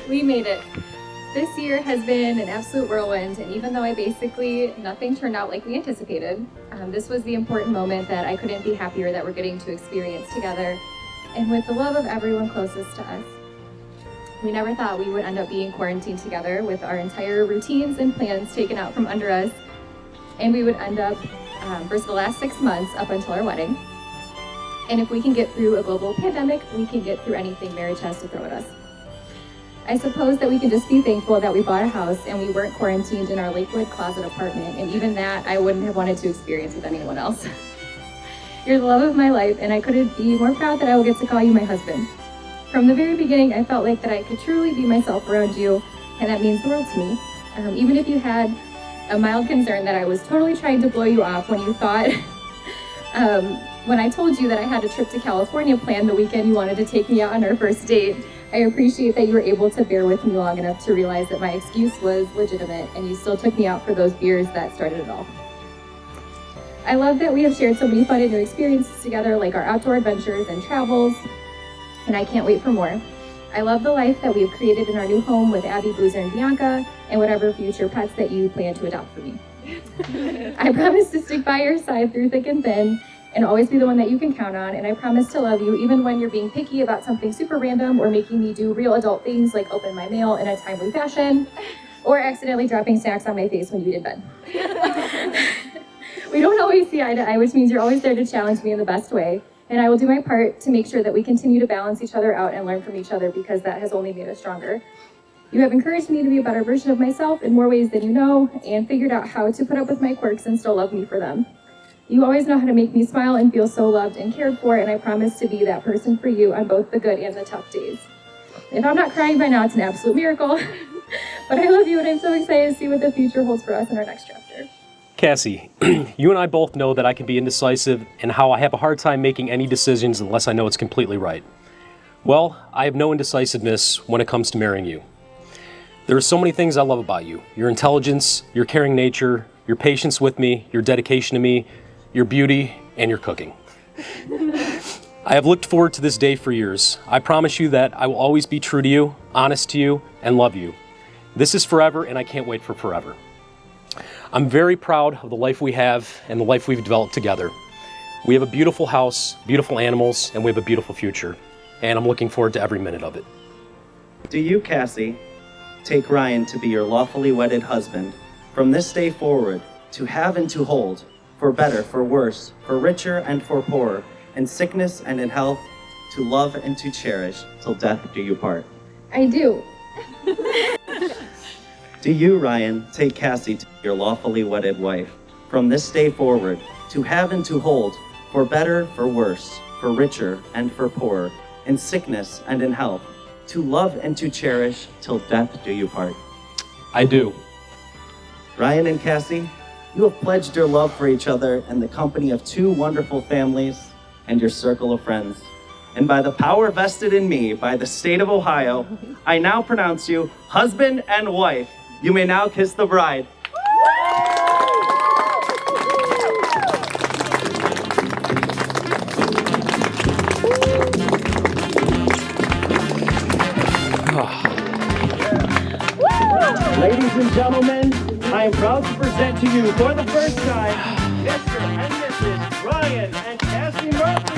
We made it. This year has been an absolute whirlwind, and even though nothing turned out like we anticipated, this was the important moment that I couldn't be happier that we're getting to experience together, and with the love of everyone closest to us. We never thought we would end up being quarantined together with our entire routines and plans taken out from under us, and we would end up, for the last 6 months up until our wedding. And if we can get through a global pandemic, we can get through anything marriage has to throw at us. I suppose that we can just be thankful that we bought a house and we weren't quarantined in our Lakewood closet apartment, and even that I wouldn't have wanted to experience with anyone else. You're the love of my life, and I couldn't be more proud that I will get to call you my husband. From the very beginning, I felt like that I could truly be myself around you, and that means the world to me. Even if you had a mild concern that I was totally trying to blow you off when you thought, when I told you that I had a trip to California planned the weekend you wanted to take me out on our first date, I appreciate that you were able to bear with me long enough to realize that my excuse was legitimate, and you still took me out for those beers that started it all. I love that we have shared so many fun and new experiences together, like our outdoor adventures and travels, and I can't wait for more. I love the life that we have created in our new home with Abby, Boozer, and Bianca, and whatever future pets that you plan to adopt for me. I promise to stick by your side through thick and thin, and always be the one that you can count on, and I promise to love you even when you're being picky about something super random or making me do real adult things like open my mail in a timely fashion, or accidentally dropping snacks on my face when you did bed. We don't always see eye to eye, which means you're always there to challenge me in the best way, and I will do my part to make sure that we continue to balance each other out and learn from each other, because that has only made us stronger. You have encouraged me to be a better version of myself in more ways than you know, and figured out how to put up with my quirks and still love me for them. You always know how to make me smile and feel so loved and cared for, and I promise to be that person for you on both the good and the tough days. If I'm not crying by now, it's an absolute miracle. But I love you, and I'm so excited to see what the future holds for us in our next chapter. Cassie, you and I both know that I can be indecisive and how I have a hard time making any decisions unless I know it's completely right. Well, I have no indecisiveness when it comes to marrying you. There are so many things I love about you. Your intelligence, your caring nature, your patience with me, your dedication to me, your beauty, and your cooking. I have looked forward to this day for years. I promise you that I will always be true to you, honest to you, and love you. This is forever, and I can't wait for forever. I'm very proud of the life we have and the life we've developed together. We have a beautiful house, beautiful animals, and we have a beautiful future. And I'm looking forward to every minute of it. Do you, Cassie, take Ryan to be your lawfully wedded husband from this day forward, to have and to hold, for better, for worse, for richer and for poorer, in sickness and in health, to love and to cherish, till death do you part? I do. Do you, Ryan, take Cassie to be your lawfully wedded wife, from this day forward, to have and to hold, for better, for worse, for richer and for poorer, in sickness and in health, to love and to cherish, till death do you part? I do. Ryan and Cassie, you have pledged your love for each other in the company of two wonderful families and your circle of friends. And by the power vested in me by the state of Ohio, I now pronounce you husband and wife. You may now kiss the bride. Ladies and gentlemen, I am proud to present to you for the first time, Mr. and Mrs. Ryan and Cassie Murphy.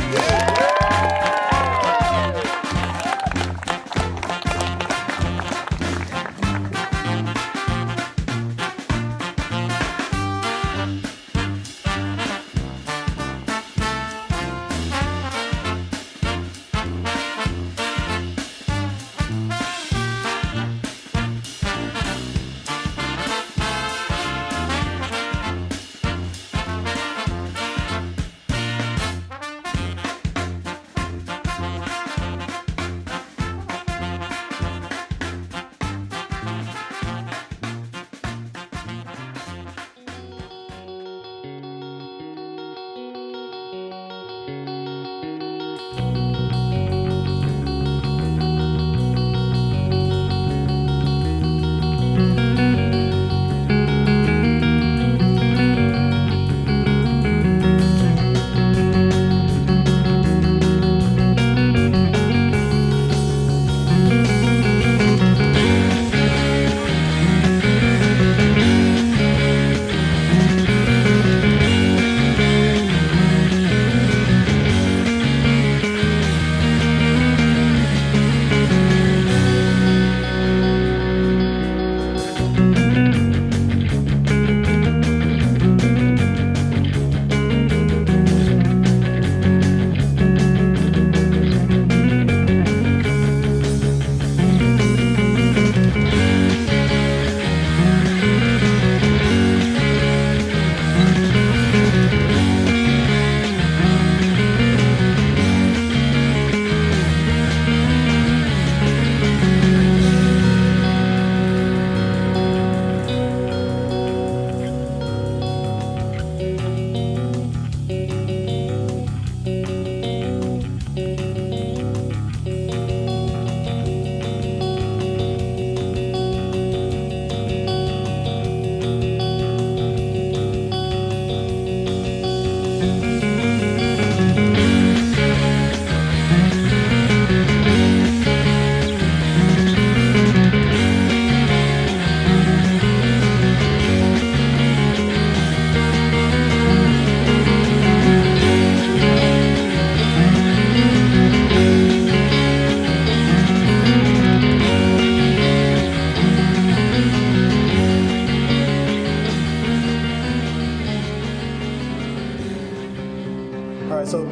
So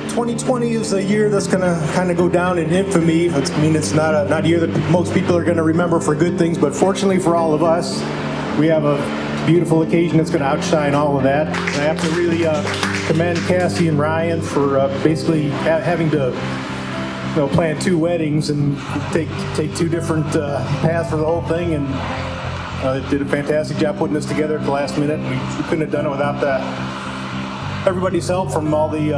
2020 is a year that's going to kind of go down in infamy. It's not a year that most people are going to remember for good things, but fortunately for all of us, we have a beautiful occasion that's going to outshine all of that. And I have to really commend Cassie and Ryan for basically having to plan 2 weddings and take 2 different paths for the whole thing, and they did a fantastic job putting this together at the last minute. We couldn't have done it without everybody's help from all the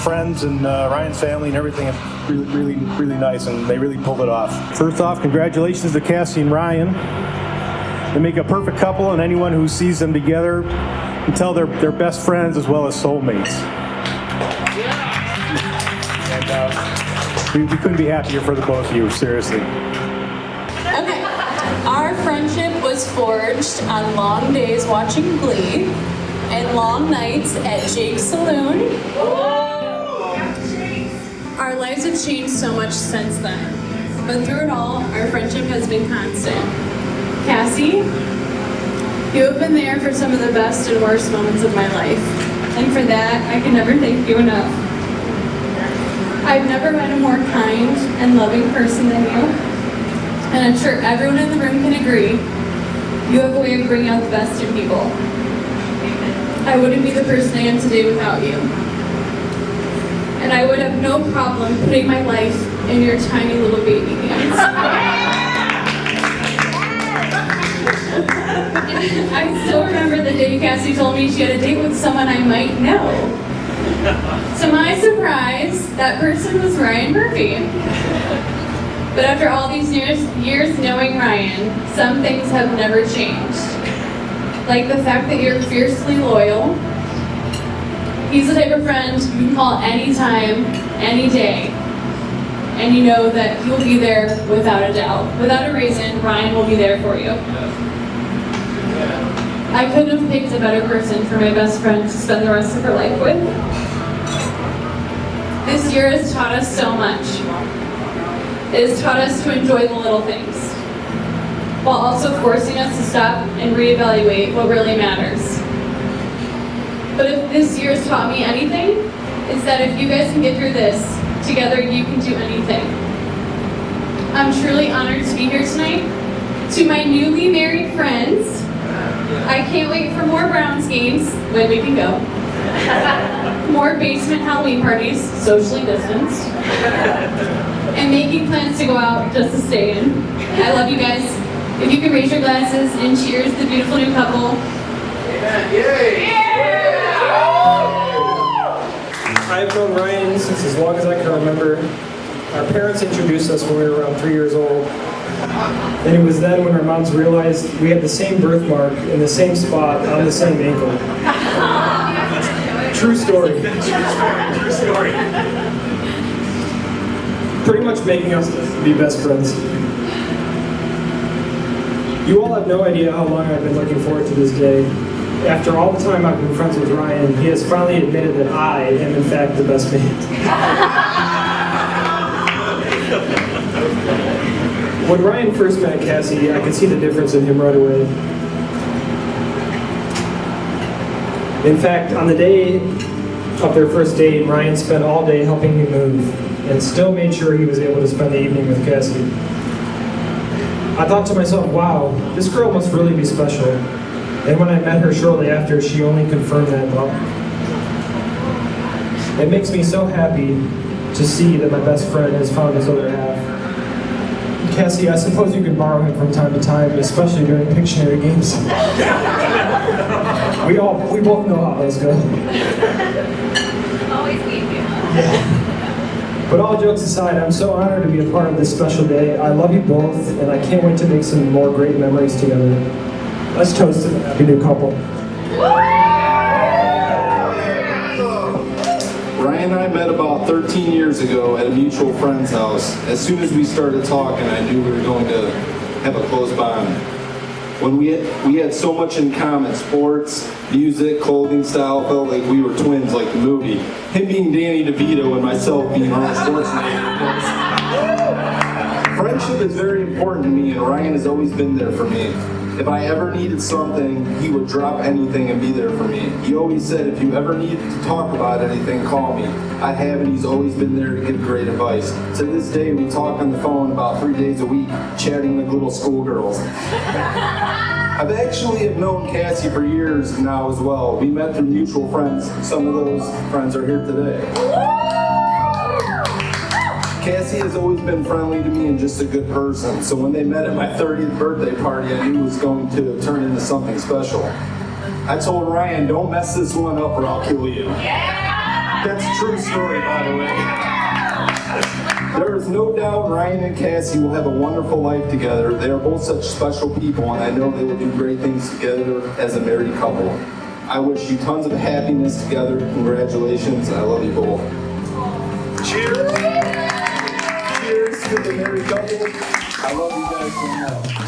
friends and Ryan's family and everything. It's really nice, and they really pulled it off. First off, congratulations to Cassie and Ryan. They make a perfect couple, and anyone who sees them together can tell they're best friends as well as soulmates. And we couldn't be happier for the both of you, seriously. Okay, our friendship was forged on long days watching Glee and long nights at Jake's Saloon. Our lives have changed so much since then, but through it all, our friendship has been constant. Cassie, you have been there for some of the best and worst moments of my life, and for that, I can never thank you enough. I've never met a more kind and loving person than you, and I'm sure everyone in the room can agree, you have a way of bringing out the best in people. I wouldn't be the person I am today without you. And I would have no problem putting my life in your tiny little baby hands. I still remember the day Cassie told me she had a date with someone I might know. To my surprise, that person was Ryan Murphy. But after all these years knowing Ryan, some things have never changed. Like the fact that you're fiercely loyal. He's the type of friend you can call anytime, any day, and you know that he'll be there without a doubt. Without a reason, Ryan will be there for you. I couldn't have picked a better person for my best friend to spend the rest of her life with. This year has taught us so much. It has taught us to enjoy the little things, while also forcing us to stop and reevaluate what really matters. But if this year has taught me anything, it's that if you guys can get through this, together you can do anything. I'm truly honored to be here tonight. To my newly married friends, I can't wait for more Browns games, when we can go. More basement Halloween parties, socially distanced. And making plans to go out just to stay in. I love you guys. If you can raise your glasses and cheers the beautiful new couple. I've known Ryan since as long as I can remember. Our parents introduced us when we were around 3 years old. And it was then when our moms realized we had the same birthmark in the same spot on the same ankle. True story. True story. Pretty much making us be best friends. You all have no idea how long I've been looking forward to this day. After all the time I've been friends with Ryan, he has finally admitted that I am in fact the best man. When Ryan first met Cassie, I could see the difference in him right away. In fact, on the day of their first date, Ryan spent all day helping me move, and still made sure he was able to spend the evening with Cassie. I thought to myself, wow, this girl must really be special. And when I met her shortly after, she only confirmed that thought. It makes me so happy to see that my best friend has found his other half. Cassie, I suppose you can borrow him from time to time, especially during Pictionary games. we both know how those go. Always leave you. But all jokes aside, I'm so honored to be a part of this special day. I love you both, and I can't wait to make some more great memories together. Let's toast to the happy new couple. Ryan and I met about 13 years ago at a mutual friend's house. As soon as we started talking, I knew we were going to have a close bond. When we had so much in common, sports, music, clothing style, felt like we were twins like the movie. Him being Danny DeVito and myself being Arnold Schwarzenegger. Friendship is very important to me, and Ryan has always been there for me. If I ever needed something, he would drop anything and be there for me. He always said, if you ever needed to talk about anything, call me. I have, and he's always been there to give great advice. To this day, we talk on the phone about 3 days a week, chatting like little schoolgirls. I've actually have known Cassie for years now as well. We met through mutual friends. Some of those friends are here today. Cassie has always been friendly to me and just a good person. So when they met at my 30th birthday party, I knew it was going to turn into something special. I told Ryan, don't mess this one up or I'll kill you. That's a true story, by the way. There is no doubt Ryan and Cassie will have a wonderful life together. They are both such special people, and I know they will do great things together as a married couple. I wish you tons of happiness together. Congratulations. I love you both. Cheers. Cheers to the married couple. I love you guys so much.